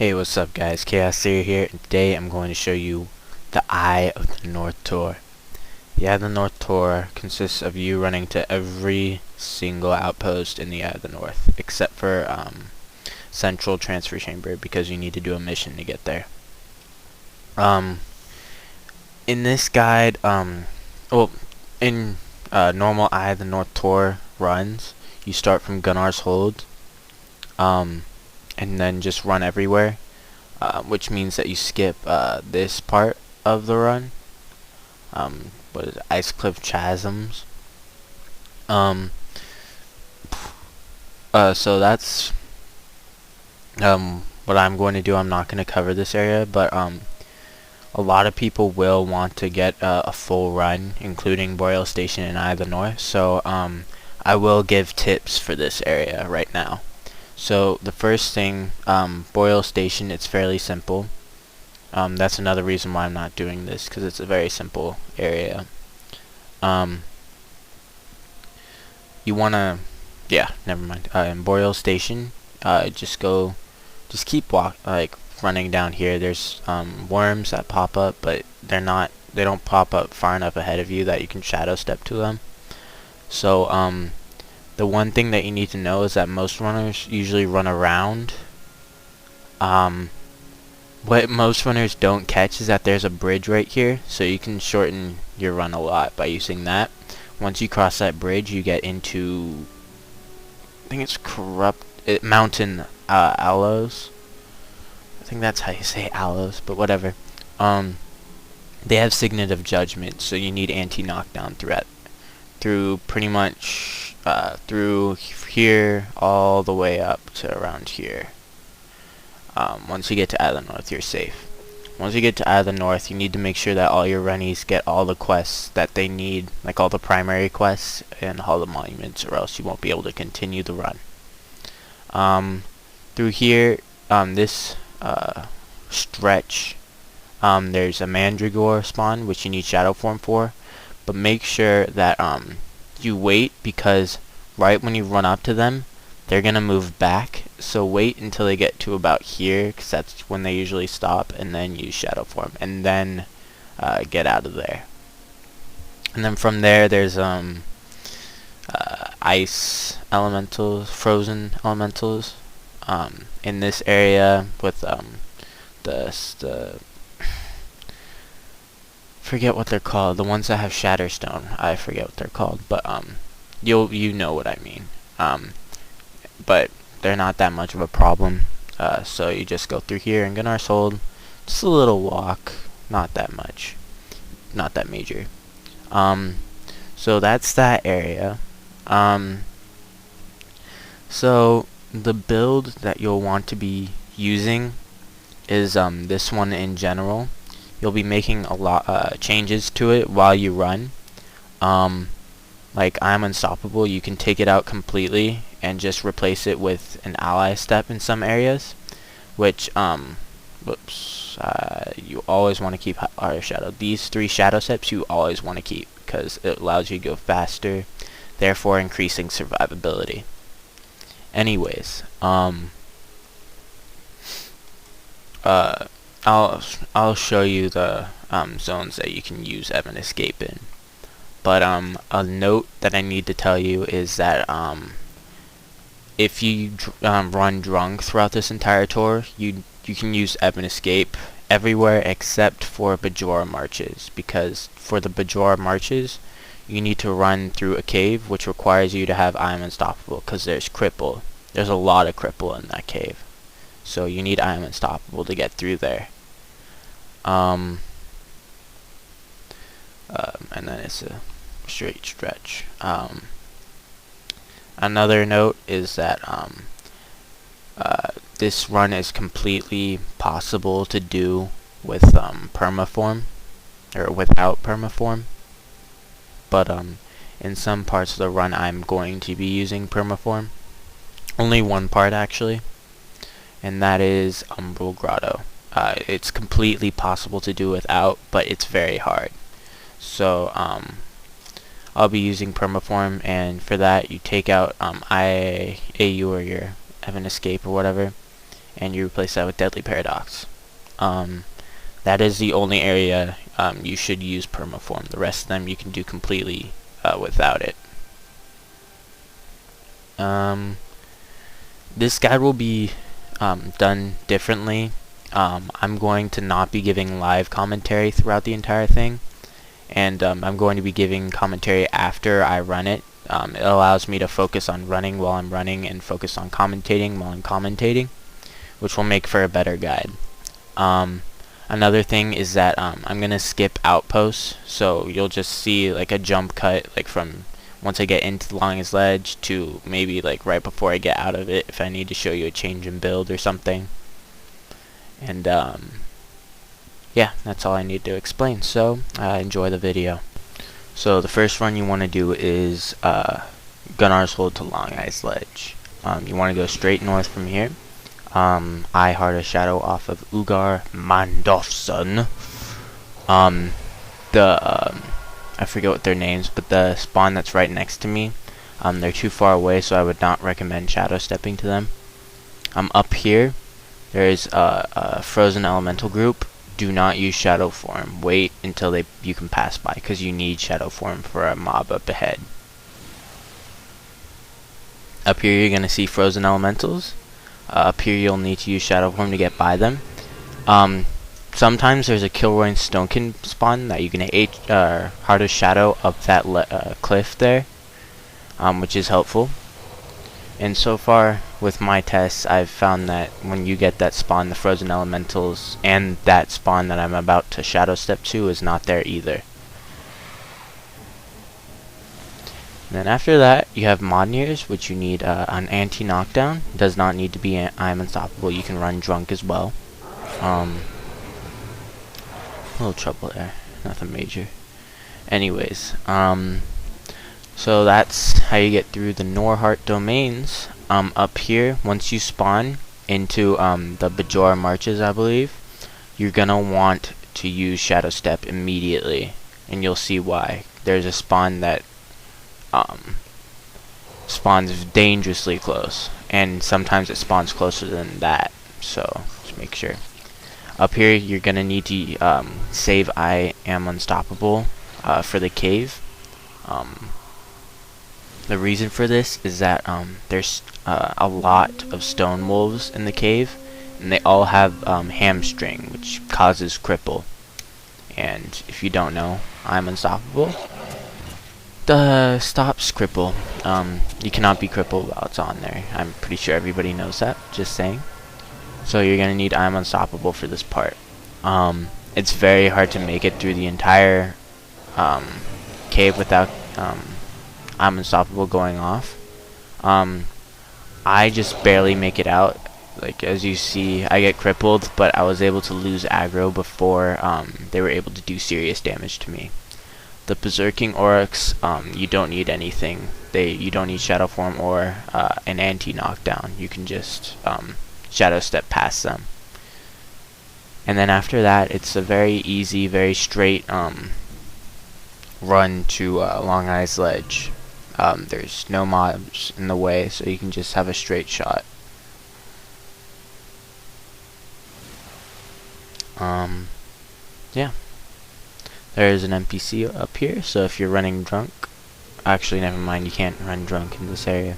Hey, what's up guys, Chaos Theory here, and today I'm going to show you the Eye of the North Tor. The Eye of the North Tor consists of you running to every single outpost in the Eye of the North, except for Central Transfer Chamber, because you need to do a mission to get there. In this guide, in normal Eye of the North Tor runs, you start from Gunnar's Hold, and then just run everywhere, which means that you skip this part of the run. What is it? Ice Cliff Chasms. So that's what I'm going to do. I'm not going to cover this area, but a lot of people will want to get a full run, including Boreal Station and Eye of the North. So I will give tips for this area right now. So the first thing, Boreal Station, it's fairly simple. That's another reason why I'm not doing this, because it's a very simple area. You wanna, never mind. In Boreal Station, just keep running down here. There's worms that pop up, but they don't pop up far enough ahead of you that you can shadow step to them. So the one thing that you need to know is that most runners usually run around. What most runners don't catch is that there's a bridge right here, so you can shorten your run a lot by using that. Once you cross that bridge, you get into, I think it's Mountain Aloes. I think that's how you say Aloes, but whatever. They have Signet of Judgment, so you need anti-knockdown through pretty much through here all the way up to around here. Once you get to Eye of the North, you're safe. Once you get to Eye of the North, you need to make sure that all your runnies get all the quests that they need, like all the primary quests and all the monuments, or else you won't be able to continue the run. Through here, this stretch, there's a Mandragore spawn, which you need Shadow Form for, but make sure that you wait, because right when you run up to them, they're gonna move back. So wait until they get to about here, because that's when they usually stop, and then use Shadow Form, and then get out of there. And then from there, there's ice elementals, frozen elementals, in this area with the forget what they're called. The ones that have Shatterstone, I forget what they're called, but you know what I mean. But they're not that much of a problem. So you just go through here and Gunnar's Hold, just a little walk, not that much, not that major. So that's that area. So the build that you'll want to be using is this one in general. You'll be making a lot changes to it while you run. Like I'm Unstoppable, you can take it out completely and just replace it with an ally step in some areas, which you always want to keep our shadow. These 3 shadow steps you always want to keep, because it allows you to go faster, therefore increasing survivability. Anyways, I'll show you the zones that you can use Evan Escape in. But a note that I need to tell you is that if you run drunk throughout this entire tour, you can use Evan Escape everywhere except for Bjora Marches, because for the Bjora Marches, you need to run through a cave, which requires you to have I Am Unstoppable, because there's cripple. There's a lot of cripple in that cave, so you need I Am Unstoppable to get through there. And then it's a straight stretch. Another note is that this run is completely possible to do with permaform, or without permaform, but in some parts of the run I'm going to be using permaform. Only one part actually, and that is Umbral Grotto. It's completely possible to do without, but it's very hard. So I'll be using permaform, and for that you take out AU or your Evan Escape or whatever, and you replace that with Deadly Paradox. That is the only area you should use Permaform. The rest of them you can do completely without it. This guide will be done differently. I'm going to not be giving live commentary throughout the entire thing, and I'm going to be giving commentary after I run it. It allows me to focus on running while I'm running and focus on commentating while I'm commentating, which will make for a better guide. Another thing is that I'm going to skip outposts, so you'll just see like a jump cut like from once I get into the longest ledge to maybe like right before I get out of it if I need to show you a change in build or something. And yeah, that's all I need to explain, so enjoy the video. So the first run you want to do is Gunnar's Hold to Long Ice Ledge. You want to go straight north from here. I Heart a Shadow off of Ugar Mandofsson. I forget what their names, but the spawn that's right next to me, they're too far away, so I would not recommend shadow stepping to them. Up here, there is a frozen elemental group. Do not use shadow form. Wait until you can pass by, because you need shadow form for a mob up ahead. Up here, you're going to see frozen elementals. Up here, you'll need to use shadow form to get by them. Sometimes there's a Kilroy Stonekin spawn that you can Heart of Shadow up that cliff there, which is helpful. And so far, with my tests, I've found that when you get that spawn, the frozen elementals and that spawn that I'm about to shadow step to is not there either. And then after that, you have Modniers, which you need an anti-knockdown. Does not need to be I'm Unstoppable. You can run drunk as well. A little trouble there, nothing major. Anyways, so that's how you get through the Norrhart Domains. Up here, once you spawn into the Bjora Marches, I believe, you're gonna want to use Shadow Step immediately, and you'll see why. There's a spawn that spawns dangerously close, and sometimes it spawns closer than that, so just make sure. Up here, you're gonna need to save I Am Unstoppable for the cave. The reason for this is that there's a lot of stone wolves in the cave, and they all have hamstring, which causes cripple. And if you don't know, I'm Unstoppable stops cripple. You cannot be crippled while it's on there. I'm pretty sure everybody knows that, just saying. So you're gonna need I'm Unstoppable for this part. It's very hard to make it through the entire cave without I'm Unstoppable going off. I just barely make it out. Like, as you see, I get crippled, but I was able to lose aggro before they were able to do serious damage to me. The Berserking Oryx, you don't need anything. You don't need Shadow Form or an anti-knockdown. You can just Shadow Step past them. And then after that, it's a very easy, very straight run to Long Ice Ledge. There's no mobs in the way, so you can just have a straight shot. Yeah. There's an NPC up here, so if you're running drunk... Actually, never mind, you can't run drunk in this area.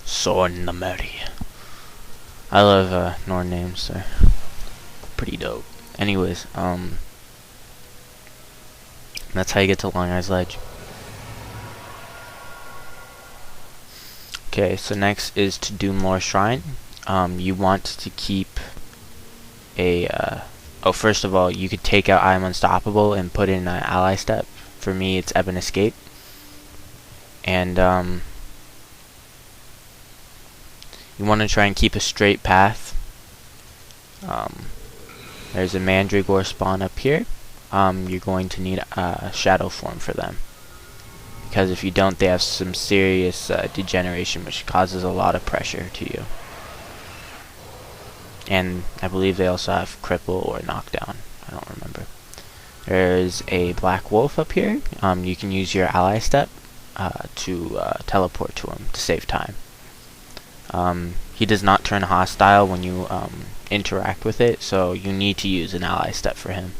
Sornameri. I love Norn names, so pretty dope. Anyways, that's how you get to Long Ice Ledge. Okay, so next is to Doomlore Shrine. You want to keep a first of all, you could take out I'm Unstoppable and put in an ally step. For me, it's Ebon Escape. And you want to try and keep a straight path. There's a Mandragore spawn up here. You're going to need a Shadow Form for them, because if you don't, they have some serious degeneration, which causes a lot of pressure to you. And I believe they also have cripple or knockdown. I don't remember. There's a black wolf up here. You can use your ally step to teleport to him to save time. he does not turn hostile when you interact with it, so you need to use an ally step for him.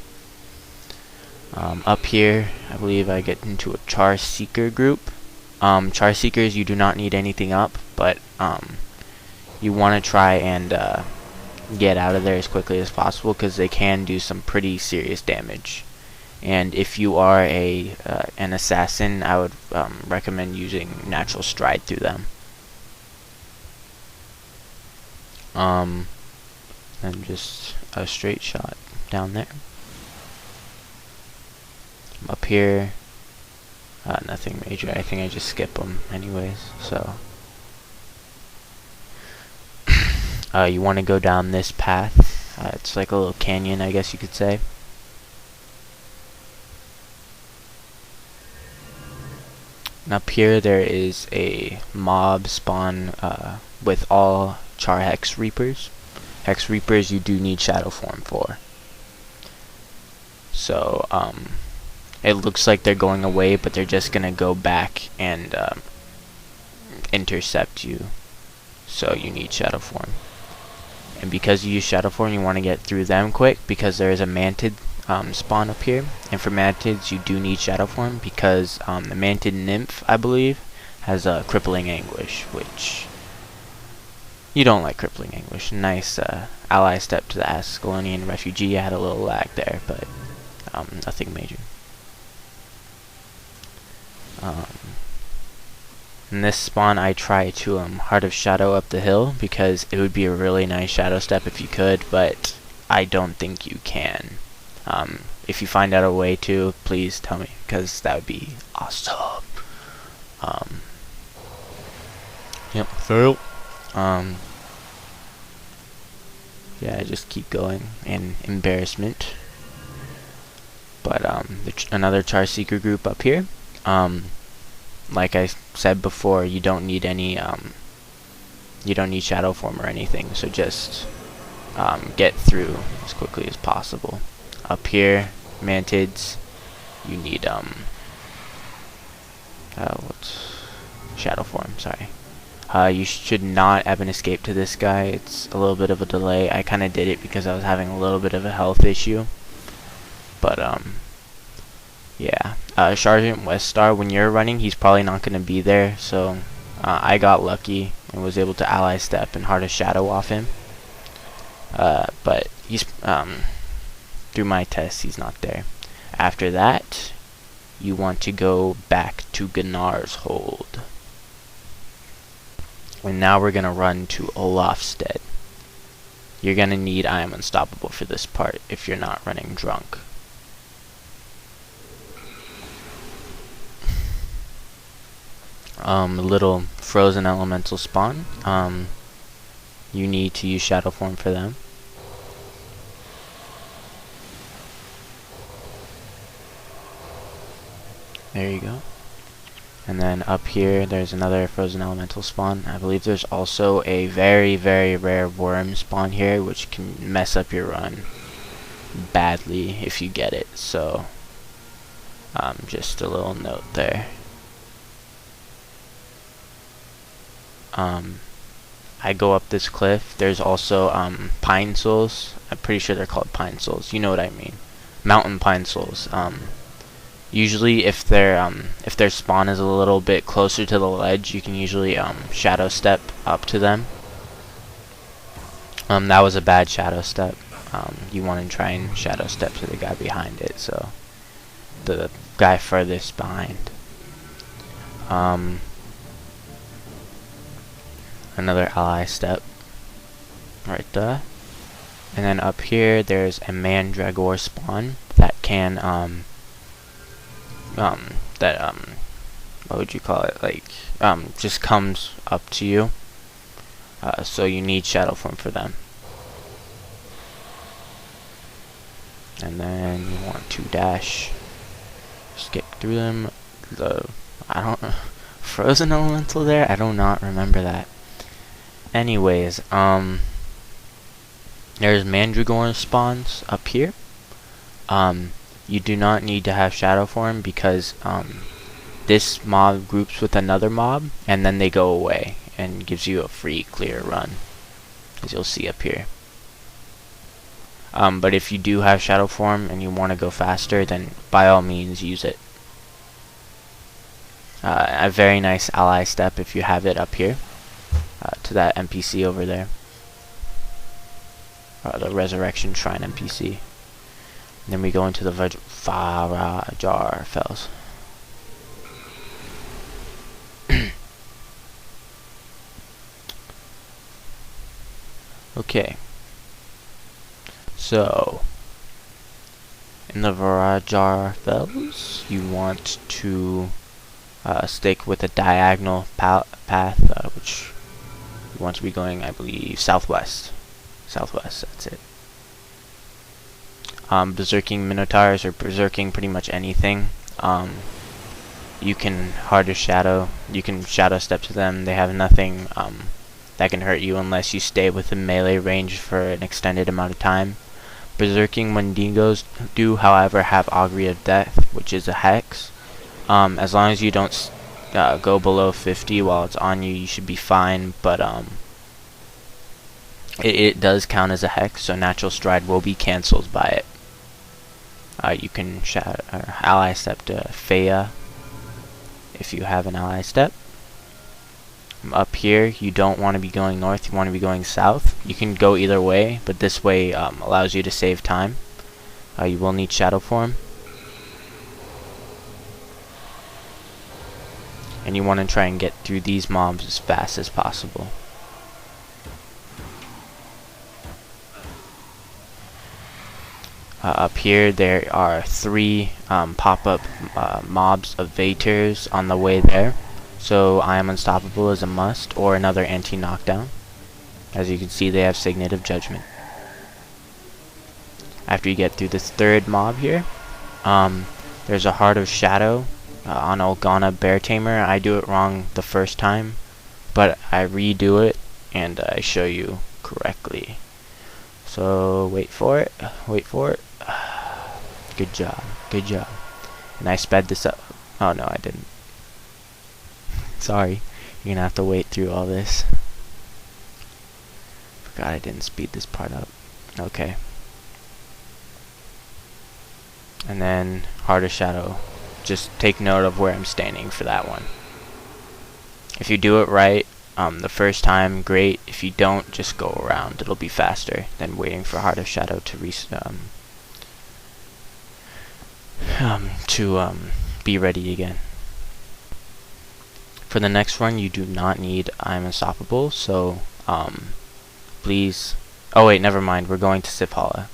Up here, I believe I get into a Char Seeker group. Char Seekers, you do not need anything up, but you want to try and get out of there as quickly as possible, because they can do some pretty serious damage. And if you are an assassin, I would recommend using Natural Stride through them. And just a straight shot down there. Up here, nothing major. I think I just skip them anyways. So you want to go down this path. It's like a little canyon, I guess you could say. And up here there is a mob spawn with all Char Hex Reapers. Hex Reapers you do need Shadow Form for. So it looks like they're going away, but they're just gonna go back and intercept you. So you need Shadow Form. And because you use Shadow Form, you want to get through them quick, because there is a Mantid spawn up here. And for Mantids, you do need Shadow Form, because the Mantid Nymph, I believe, has a Crippling Anguish, which you don't like Crippling Anguish. Nice ally step to the Ascalonian Refugee. I had a little lag there, but nothing major. In this spawn, I try to Heart of Shadow up the hill, because it would be a really nice shadow step if you could, but I don't think you can. If you find out a way to, please tell me, because that would be awesome. Yep, fail. Yeah, just keep going, and embarrassment. But another Char Seeker group up here. Like I said before, you don't need any you don't need Shadow Form or anything, so just get through as quickly as possible. Up here, Mantids, you need what's Shadow Form, sorry. You should not ebb and escape to this guy. It's a little bit of a delay. I kinda did it because I was having a little bit of a health issue. But yeah. Sergeant Weststar, when you're running, he's probably not going to be there, so I got lucky and was able to ally step and Heart of Shadow off him. But he's through my tests, he's not there. After that, you want to go back to Gunnar's Hold. And now we're going to run to Olafstead. You're going to need I Am Unstoppable for this part if you're not running drunk. Little frozen elemental spawn. You need to use Shadow Form for them. There you go. And then up here there's another frozen elemental spawn. I believe there's also a very, very rare worm spawn here, which can mess up your run badly if you get it. So just a little note there. I go up this cliff. There's also pine souls. I'm pretty sure they're called pine souls. You know what I mean. Mountain pine souls. Usually, if their spawn is a little bit closer to the ledge, you can usually shadow step up to them. That was a bad shadow step. You want to try and shadow step to the guy behind it. So the guy furthest behind. Another ally step right there. And then up here there's a Mandragora spawn that can what would you call it, like just comes up to you, so you need Shadow Form for them. And then you want to dash, skip through them. I don't know, frozen elemental there, I do not remember that. Anyways, there's Mandragora spawns up here. You do not need to have Shadow Form because this mob groups with another mob and then they go away and gives you a free clear run. as you'll see up here. But if you do have shadow form and you want to go faster, then by all means use it. A very nice ally step if you have it up here to that NPC over there, the Resurrection Shrine NPC. And then we go into the Varajar Fells. Okay. So, in the Varajar Fells, you want to stick with a diagonal path, which you want to be going, I believe, southwest. Southwest, that's it. Berserking Minotaurs or berserking pretty much anything. You can Heart of Shadow. You can shadow step to them. They have nothing that can hurt you unless you stay within melee range for an extended amount of time. Berserking Wendigos do, however, have Augury of Death, which is a hex. As long as you don't go below 50 while it's on you, you should be fine. But it does count as a hex, so Natural Stride will be cancelled by it. You can ally step to Fea if you have an ally step. Up here, you don't want to be going north, you want to be going south. You can go either way, but this way allows you to save time. You will need shadow form. And you want to try and get through these mobs as fast as possible. Up here, there are 3 pop-up mobs of Vators on the way there. So I Am Unstoppable is a must, or another anti-knockdown. As you can see, they have Signet of Judgment. After you get through this 3rd mob here, there's a Heart of Shadow on Olgana Bear Tamer. I do it wrong the first time, but I redo it and I show you correctly. So wait for it, wait for it. Good job, good job. And I sped this up. Oh no, I didn't. Sorry, you're gonna have to wait through all this. Forgot I didn't speed this part up. Okay. And then Heart of Shadow. Just take note of where I'm standing for that one. If you do it right the first time, great. If you don't, just go around. It'll be faster than waiting for Heart of Shadow to be ready again. For the next run, you do not need I Am Unstoppable, so please. Oh wait, never mind. We're going to Sifhala.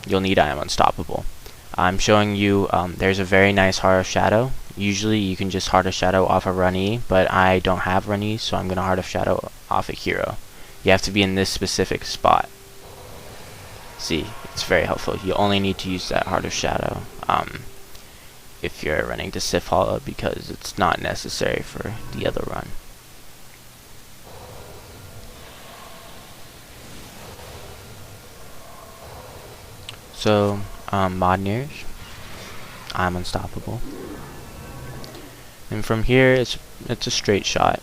You'll need I Am Unstoppable. I'm showing you. There's a very nice Heart of Shadow. Usually, you can just Heart of Shadow off a Run E, but I don't have Run E, so I'm gonna Heart of Shadow off a hero. You have to be in this specific spot. See, it's very helpful. You only need to use that Heart of Shadow if you're running to Sifhala, because it's not necessary for the other run. So, Modnirs, I'm Unstoppable. And from here, it's a straight shot.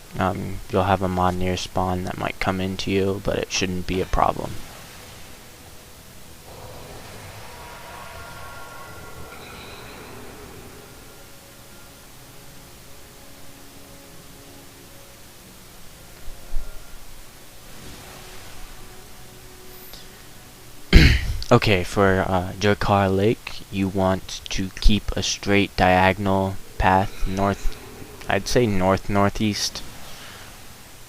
You'll have a Modnir spawn that might come into you, but it shouldn't be a problem. Okay, for Drakkar Lake, you want to keep a straight diagonal path north. I'd say north-northeast,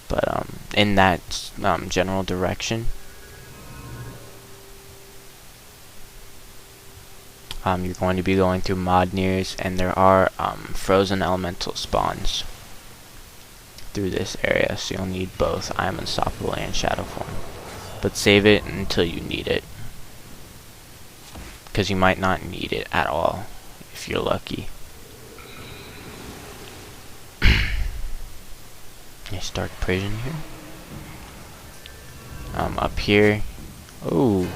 but in that general direction. You're going to be going through Modnirs, and there are frozen elemental spawns through this area, so you'll need both I Am Unstoppable and Shadow Form. But save it until you need it, because you might not need it at all if you're lucky. I start prison here. Up here. Oh,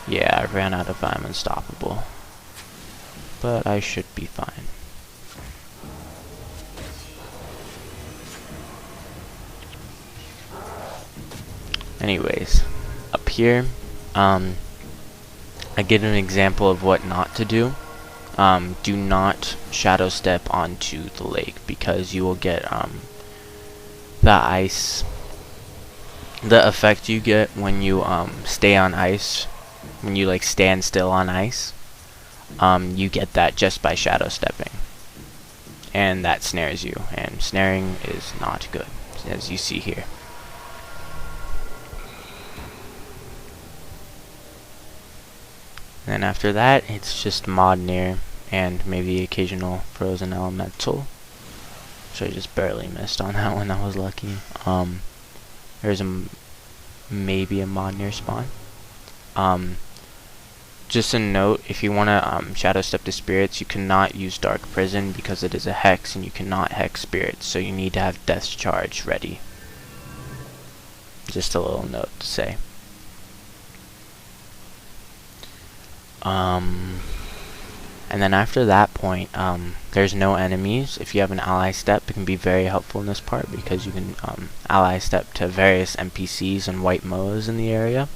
yeah, I ran out of I Am Unstoppable, but I should be fine. Anyways, up here, I give an example of what not to do. Do not shadow step onto the lake, because you will get the ice, the effect you get when you stay on ice, when you like stand still on ice. You get that just by shadow stepping, and that snares you, and snaring is not good, as you see here. And after that, it's just mod near and maybe occasional frozen elemental, which I just barely missed on that one. I was lucky. There's maybe a mod near spawn. Just a note, if you want to shadow step to spirits, you cannot use Dark Prison because it is a hex, and you cannot hex spirits, so you need to have Death Charge ready. Just a little note to say. And then after that point, there's no enemies. If you have an ally step, it can be very helpful in this part, because you can ally step to various NPCs and white moas in the area.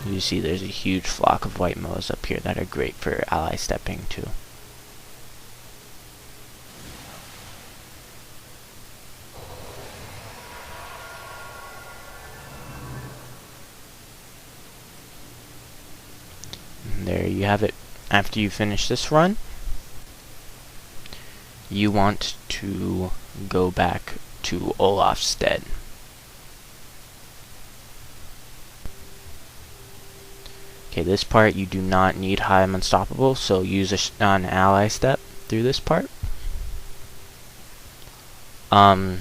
You see there's a huge flock of white moas up here that are great for ally stepping too. And there you have it. After you finish this run, you want to go back to Olafstead. Okay, this part you do not need High I'm Unstoppable, so use an ally step through this part. When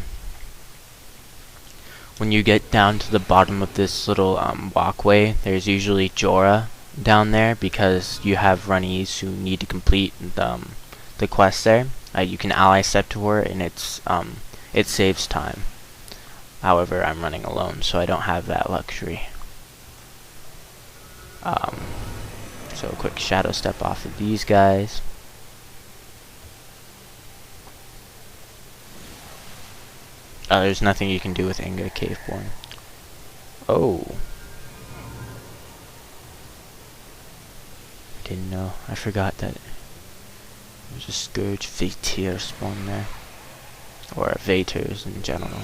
you get down to the bottom of this little walkway, there's usually Bjora down there, because you have runnies who need to complete the quest there. You can ally step to her, and it saves time. However, I'm running alone, so I don't have that luxury. So a quick shadow step off of these guys. There's nothing you can do with Inga Caveborn. Oh. Didn't know. I forgot that there's a Scourge Vatir spawn there. Or Vators in general.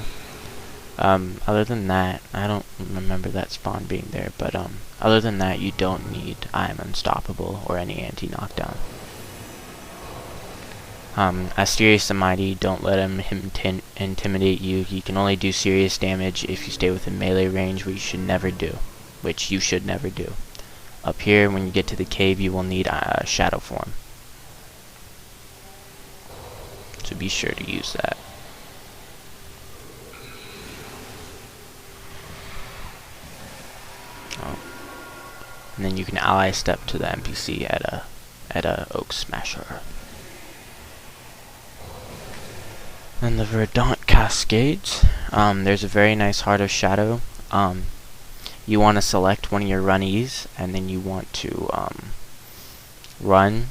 Other than that, I don't remember that spawn being there, but other than that, you don't need I'm Unstoppable or any anti-knockdown. Asterius the Mighty, don't let him intimidate you. He can only do serious damage if you stay within melee range, which you should never do. Up here, when you get to the cave, you will need Shadow Form. So be sure to use that. And then you can ally step to the NPC at a Oak Smasher. And the Verdant Cascades. There's a very nice Heart of Shadow. You want to select one of your runnies, and then you want to run,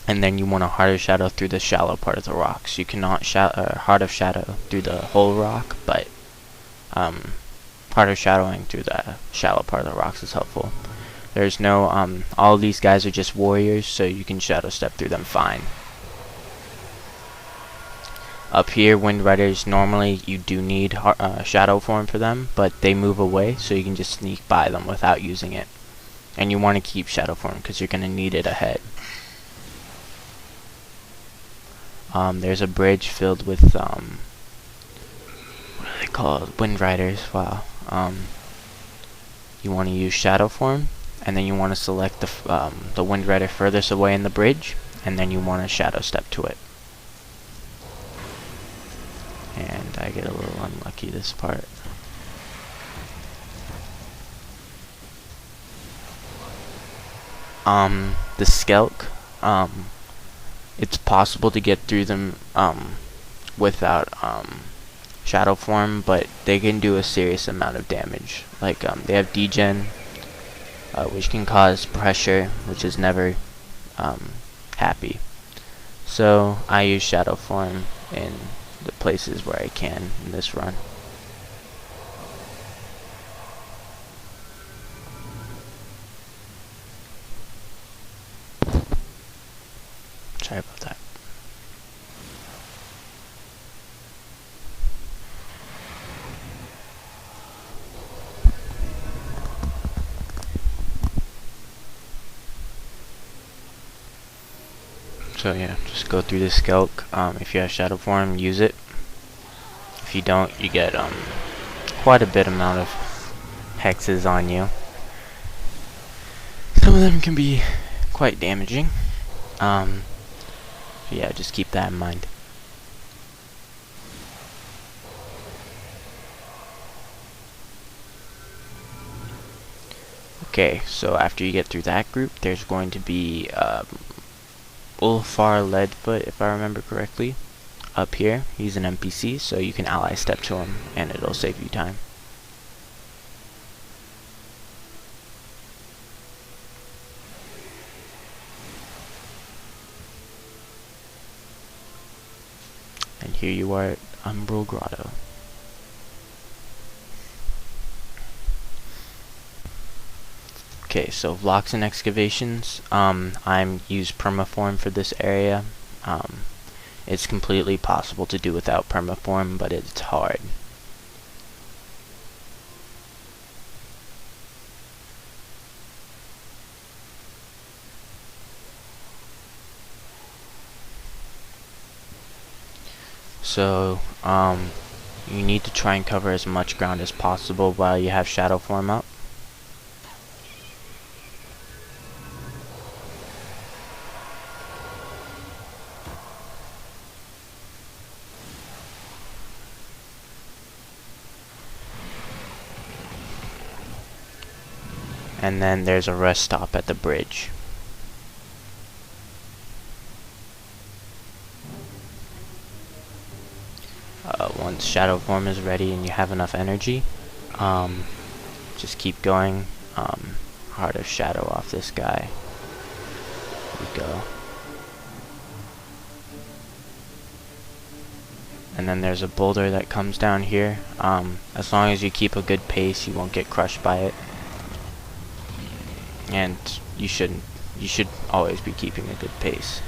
and then you want to Heart of Shadow through the shallow part of the rocks. You cannot Heart of Shadow through the whole rock, but Heart of Shadowing through the shallow part of the rocks is helpful. There's no, all of these guys are just warriors, so you can shadow step through them fine. Up here, Wind Riders, normally you do need Shadow Form for them, but they move away, so you can just sneak by them without using it. And you want to keep Shadow Form, because you're going to need it ahead. There's a bridge filled with, what are they called? Wind Riders, wow. You want to use Shadow Form, and then you want to select the Wind Rider furthest away in the bridge, and then you want to shadow step to it. And I get a little unlucky this part. The Skelk, it's possible to get through them without Shadow Form, but they can do a serious amount of damage. Like they have degen, which can cause pressure, which is never happy. So I use shadow form in the places where I can in this run. Sorry about that. So yeah, just go through the Skelk. If you have shadow form, use it. If you don't, you get quite a bit amount of hexes on you. Some of them can be quite damaging. Yeah, just keep that in mind. Okay, so after you get through that group, there's going to be Ulfar Leadfoot, if I remember correctly, up here. He's an NPC, so you can ally step to him, and it'll save you time. And here you are at Umbral Grotto. Okay, so Vloxen Excavations. I'm use permaform for this area. It's completely possible to do without permaform, but it's hard. So, you need to try and cover as much ground as possible while you have shadow form up. And then there's a rest stop at the bridge. Once shadow form is ready and you have enough energy, just keep going. Heart of Shadow off this guy. Here we go. And then there's a boulder that comes down here. As long as you keep a good pace, you won't get crushed by it. And you should always be keeping a good pace.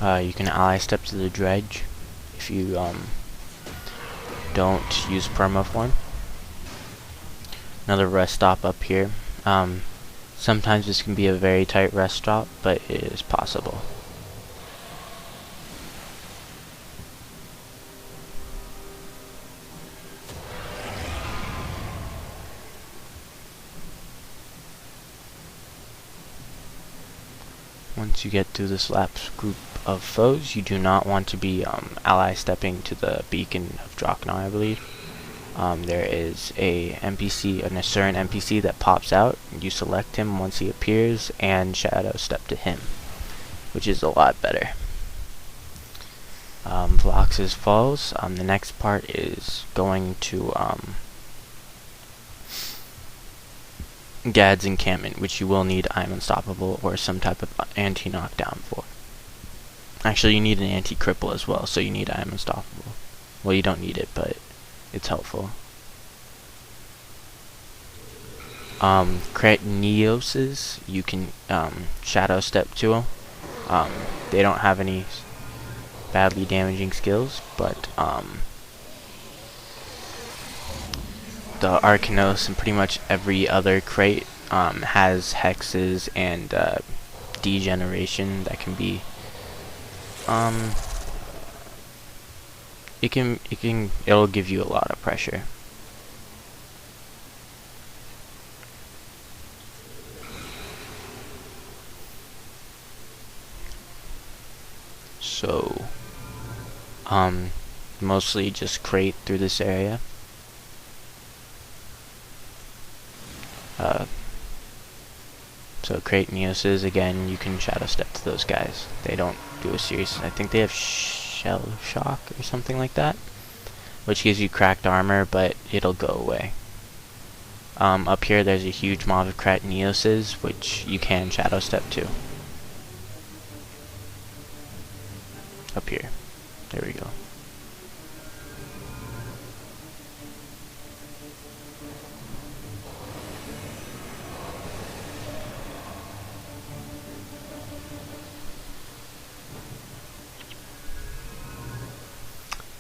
You can ally step to the dredge if you don't use permaform. Another rest stop up here. Sometimes this can be a very tight rest stop, but it is possible. Once you get through this last group of foes, you do not want to be ally stepping to the beacon of Drakkar, I believe. There is a NPC, an Asuran NPC that pops out. You select him once he appears and shadow step to him, which is a lot better. Vlox's Falls. The next part is going to Gad's encampment, which you will need I Am Unstoppable or some type of anti-knockdown for. Actually, you need an anti-cripple as well, so you need I Am Unstoppable. Well, you don't need it, but it's helpful. Kretnioses, you can shadow step to them. They don't have any badly damaging skills, but the Arcanos and pretty much every other crate has hexes and degeneration that can be it'll give you a lot of pressure. So mostly just crate through this area. So create Neoses, again, you can shadow step to those guys. They don't do a serious, I think they have shell shock or something like that, which gives you cracked armor, but it'll go away. Up here there's a huge mob of cracked Neoses, which you can shadow step to. Up here. There we go.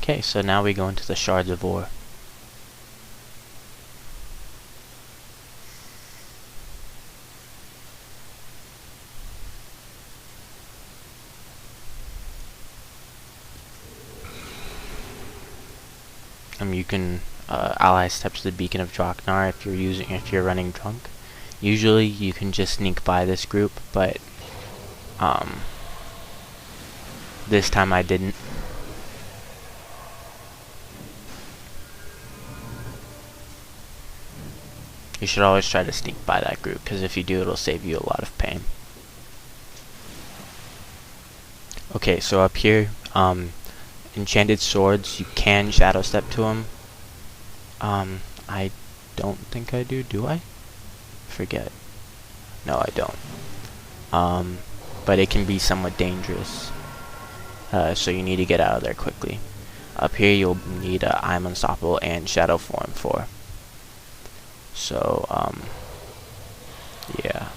Okay, so now we go into the Shards of Orr. You can ally step to the Beacon of Drakkar if you're running drunk. Usually you can just sneak by this group, but this time I didn't. You should always try to sneak by that group, because if you do, it'll save you a lot of pain. Okay, so up here, enchanted swords, you can shadow step to them. I don't think I do I? Forget. No, I don't. But it can be somewhat dangerous. So you need to get out of there quickly. Up here you'll need I'm Unstoppable and Shadow Form 4. So, yeah.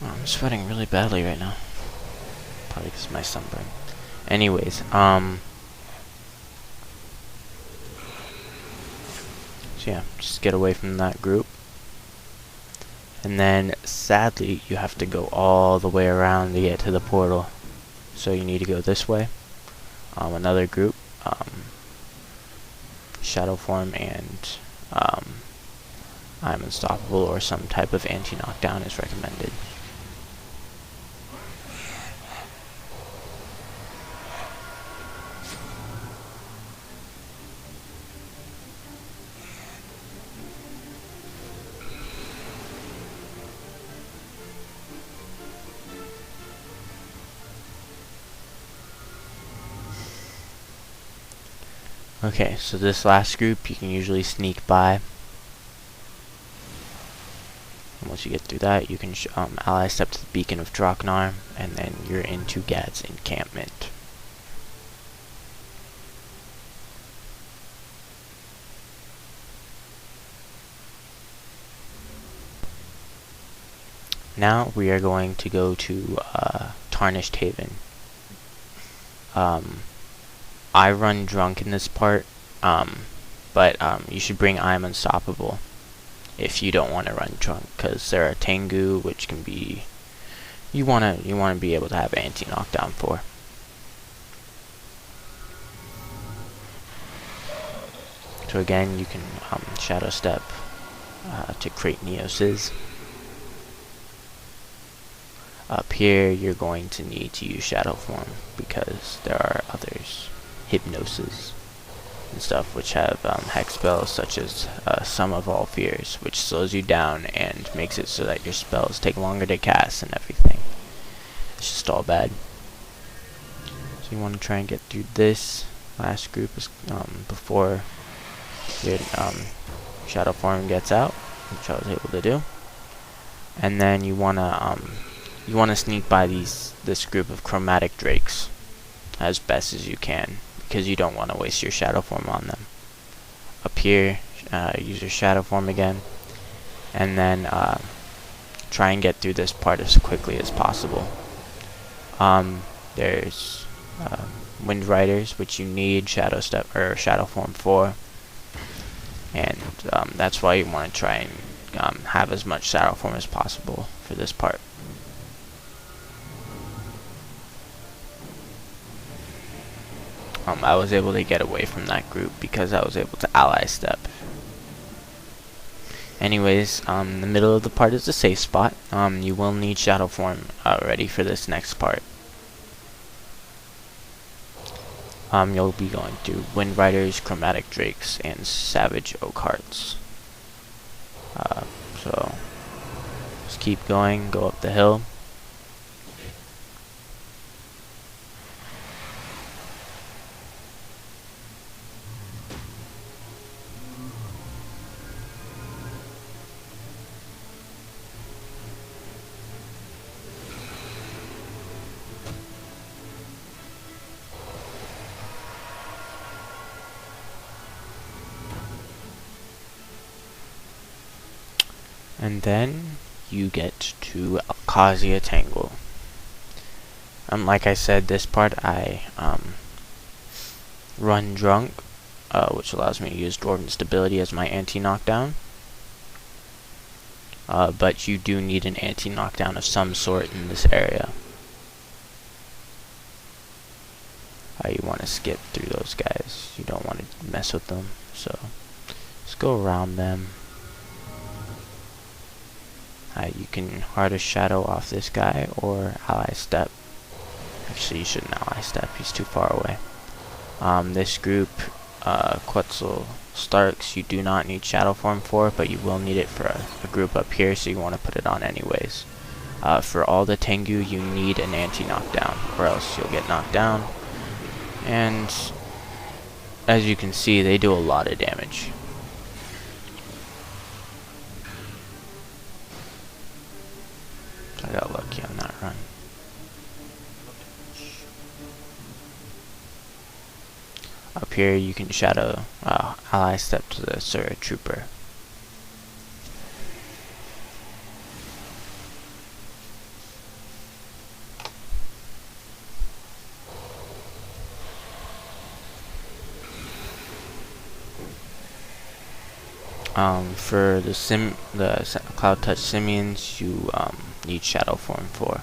Oh, I'm sweating really badly right now. Probably because of my sunburn. Anyways, so yeah, just get away from that group. And then, sadly, you have to go all the way around to get to the portal. So you need to go this way. Another group, Shadow Form and I'm Unstoppable or some type of anti-knockdown is recommended. Okay, so this last group you can usually sneak by. And once you get through that, you can ally step to the Beacon of Drakkar, and then you're into Gad's encampment. Now we are going to go to Tarnished Haven. I run drunk in this part, but you should bring I'm Unstoppable if you don't want to run drunk, because there are Tengu, which can be you wanna be able to have anti-knockdown for. So again, you can shadow step to create Neoses. Up here, you're going to need to use Shadow Form because there are others. Hypnosis and stuff which have hex spells such as Sum of All Fears, which slows you down and makes it so that your spells take longer to cast and everything. It's just all bad. So you want to try and get through this last group before your Shadow Form gets out, which I was able to do. And then you wanna sneak by this group of chromatic drakes as best as you can, because you don't want to waste your Shadow Form on them. Up here, use your Shadow Form again, and then try and get through this part as quickly as possible. There's Wind Riders, which you need Shadow Step or Shadow Form for, and that's why you want to try and have as much Shadow Form as possible for this part. I was able to get away from that group because I was able to ally step. Anyways, the middle of the part is the safe spot. You will need Shadow Form ready for this next part. You'll be going through Wind Riders, Chromatic Drakes, and Savage Oak Hearts. So, just keep going, go up the hill. And then you get to Alcazia Tangle. Like I said, this part I run drunk, which allows me to use Dwarven Stability as my anti-knockdown. But you do need an anti-knockdown of some sort in this area. You want to skip through those guys. You don't want to mess with them, so just go around them. You can Heart of Shadow off this guy, or Ally Step. Actually, you shouldn't Ally Step, he's too far away. This group, Quetzal Starks, you do not need Shadow Form for, but you will need it for a group up here, so you want to put it on anyways. For all the Tengu, you need an anti-knockdown, or else you'll get knocked down. And as you can see, they do a lot of damage. I got lucky on that run. Up here you can shadow ally step to the Sura Trooper. For the Cloud Touch Simians, you need Shadow Form for.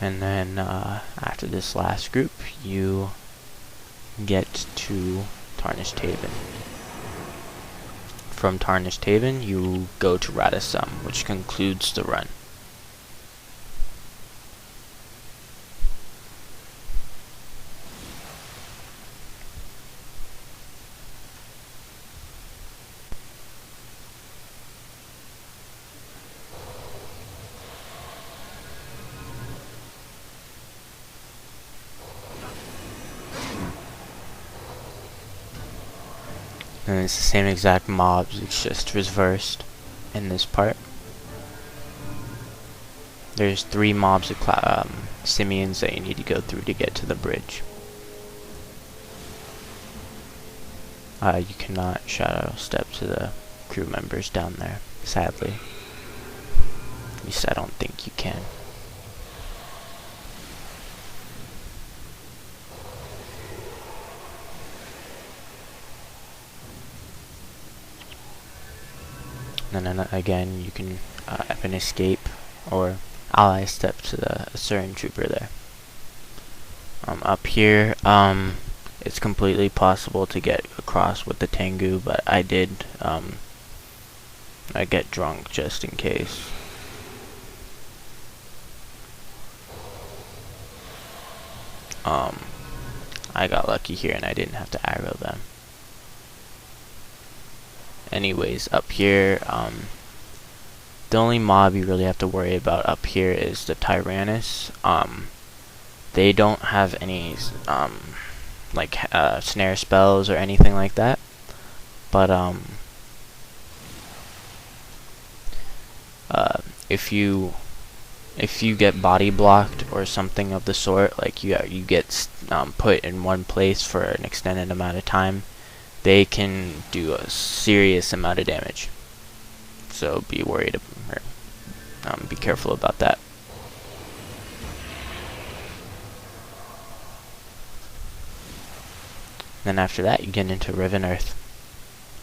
And then after this last group, you get to Tarnished Haven. From Tarnished Haven, you go to Rata Sum, which concludes the run. And it's the same exact mobs, it's just reversed in this part. There's 3 mobs of Simians that you need to go through to get to the bridge. You cannot shadow step to the crew members down there, sadly. At least I don't think you can. And then again, you can up and escape, or ally step to the Asuran Trooper there. Up here, it's completely possible to get across with the Tengu, but I did I get drunk just in case. I got lucky here and I didn't have to aggro them. Anyways, up here, the only mob you really have to worry about up here is the Tyrannus. They don't have any like snare spells or anything like that, but if you get body blocked or something of the sort, like you get put in one place for an extended amount of time, they can do a serious amount of damage. So be worried, or be careful about that. Then after that, you get into Riven Earth.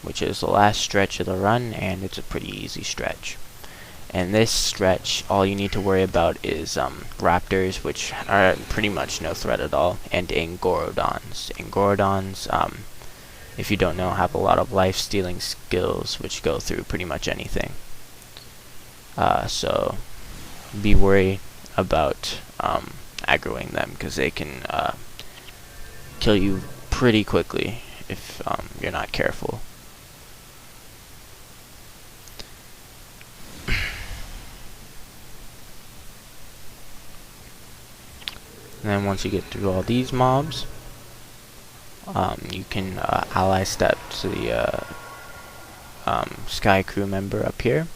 which is the last stretch of the run, and it's a pretty easy stretch. And this stretch, all you need to worry about is raptors, which are pretty much no threat at all, and Angorodons. Angorodons, if you don't know, have a lot of life-stealing skills, which go through pretty much anything. So be worried about aggroing them, because they can kill you pretty quickly if you're not careful. And then once you get through all these mobs, you can ally step to the Sky Crew member up here.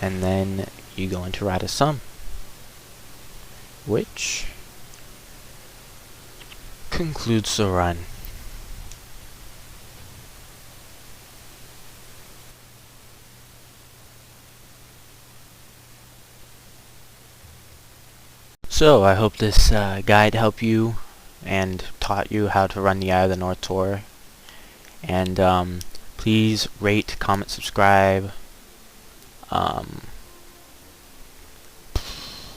And then you go into Rata Sum, which concludes the run. So I hope this guide helped you and taught you how to run the Eye of the North tour. And please rate, comment, subscribe,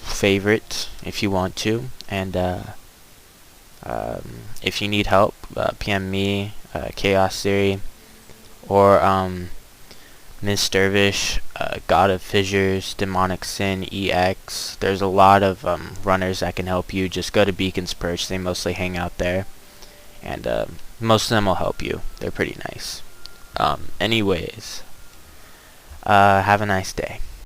favorite if you want to, and if you need help, PM me, Chaos Theory, or Ms. Dervish, God of Fissures, Demonic Sin, EX. There's a lot of runners that can help you. Just go to Beacon's Perch, they mostly hang out there, and most of them will help you. They're pretty nice. Anyways, have a nice day.